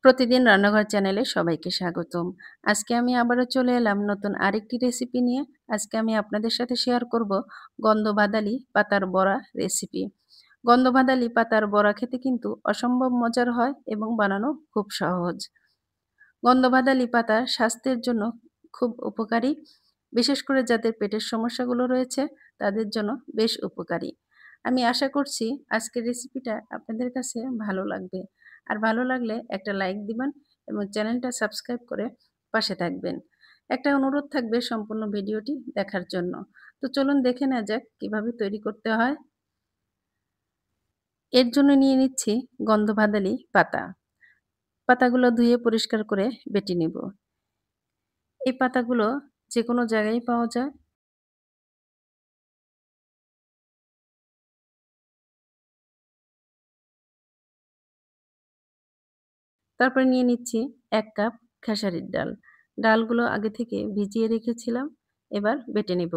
প্রতিদিন রান্নাঘর চ্যানেলে সবাইকে স্বাগতম। আজকে আমি আবারও চলে এলাম নতুন আরেকটি রেসিপি নিয়ে। আজকে আমি আপনাদের সাথে শেয়ার করব গন্ধবাদালি পাতার বড়া রেসিপি। গন্ধবাদালি পাতার বড়া খেতে কিন্তু অসম্ভব মজার হয় এবং বানানো খুব সহজ। গন্ধবাদালি পাতা স্বাস্থ্যের জন্য খুব উপকারী, বিশেষ করে যাদের পেটের সমস্যাগুলো রয়েছে তাদের জন্য বেশ উপকারী। আমি আশা করছি আজকের রেসিপিটা আপনাদের কাছে ভালো লাগবে। আর ভালো লাগলে একটা লাইক দিবেন এবং চ্যানেলটা সাবস্ক্রাইব করে পাশে থাকবেন। একটা অনুরোধ থাকবে সম্পূর্ণ ভিডিওটি দেখার জন্য। তো চলুন দেখে নেওয়া যাক কিভাবে তৈরি করতে হয়। এর জন্য নিয়ে নিচ্ছি গন্ধবাদালি পাতা। পাতাগুলো ধুয়ে পরিষ্কার করে বেটে নিব। এই পাতাগুলো যেকোনো জায়গায় পাওয়া যায়। তারপরে নিয়ে নিচ্ছি ১ কাপ খেসারির ডাল। ডালগুলো আগে থেকে ভিজিয়ে রেখেছিলাম। এবার বেটে নিব।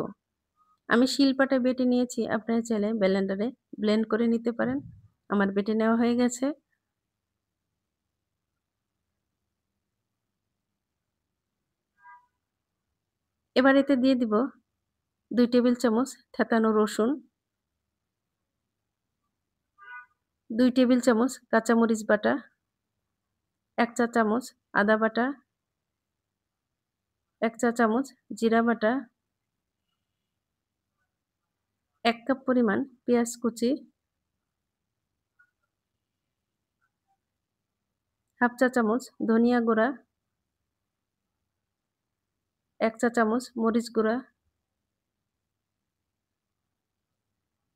আমি শিলপাটায় বেটে নিয়েছি। আপনারা চাইলে ব্লেন্ডারে ব্লেন্ড করে নিতে পারেন। আমার বেটে নেওয়া হয়ে গেছে। এবার এতে দিয়ে দিব ২ টেবিল চামচ থেঁতানো রসুন, ২ টেবিল চামচ কাঁচামরিচ বাটা, ১ চা চামচ আদা বাটা, ১ চা চামচ জিরা বাটা, ১ কাপ পরিমাণ পেঁয়াজ কুচি, ১/২ চা চামচ ধনিয়া গুঁড়া, ১ চা চামচ মরিচ গুঁড়া,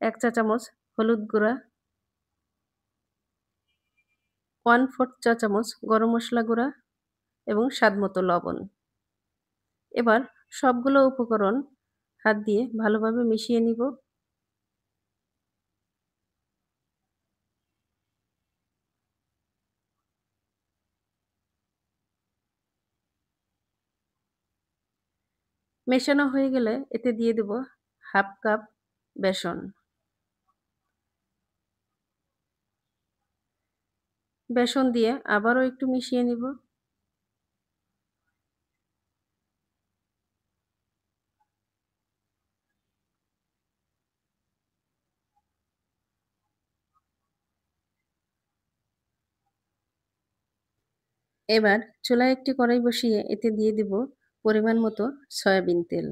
১ চা চামচ হলুদ গুঁড়া, 1/4 চা চামচ গরম মসলা গুঁড়া এবং স্বাদমতো লবণ। এবার সবগুলো উপকরণ হাত দিয়ে ভালোভাবে মিশিয়ে নিব। মেশানো হয়ে গেলে এতে দিয়ে দেব 1/2 কাপ বেসন। বেসন দিয়ে আবারও একটু মিশিয়ে নিব। এবার চুলায় একটি কড়াই বসিয়ে এতে দিয়ে দেব পরিমাণ মতো সয়াবিন তেল।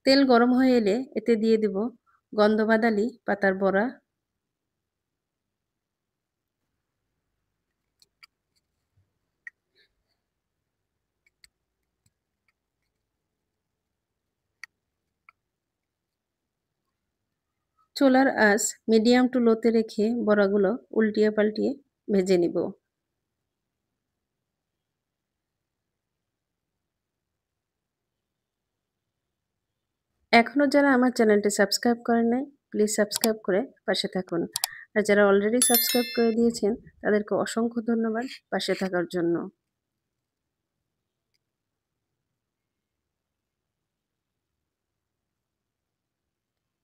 তেল গরম হয়ে এলে এতে দিয়ে দেব গন্ধবাদালি পাতার বড়া। চুলার আঁচ মিডিয়াম টু লোতে রেখে বড়াগুলো উল্টিয়ে পাল্টিয়ে ভেজে নিব। এখনও যারা আমার চ্যানেলটি সাবস্ক্রাইব করেন নাই, প্লিজ সাবস্ক্রাইব করে পাশে থাকুন। আর যারা অলরেডি সাবস্ক্রাইব করে দিয়েছেন তাদেরকে অসংখ্য ধন্যবাদ পাশে থাকার জন্য।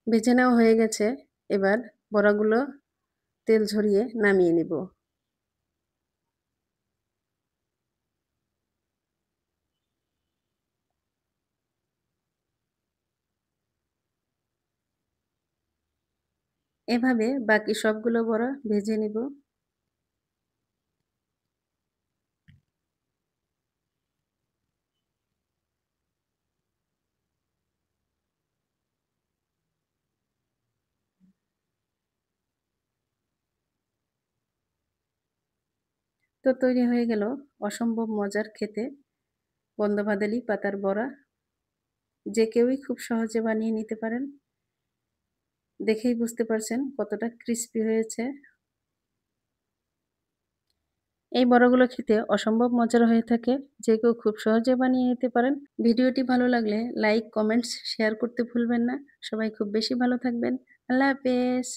ভেজে নেওয়া হয়ে গেছে। এবার বড়াগুলো তেল ঝরিয়ে নামিয়ে নিব। এভাবে বাকি সবগুলো বড়া ভেজে নিব। তো তৈরি হয়ে গেল অসম্ভব মজার খেতে গন্ধবাদালি পাতার বড়া। যে কেউই খুব সহজে বানিয়ে নিতে পারেন। দেখেই বুঝতে পারছেন কতটা ক্রিস্পি হয়েছে। এই বড়াগুলো খেতে অসম্ভব মজার হয়ে থাকে। যে কেউ খুব সহজে বানিয়ে নিতে পারেন। ভিডিওটি ভালো লাগলে লাইক, কমেন্টস, শেয়ার করতে ভুলবেন না। সবাই খুব বেশি ভালো থাকবেন। আল্লাহ হাফেজ।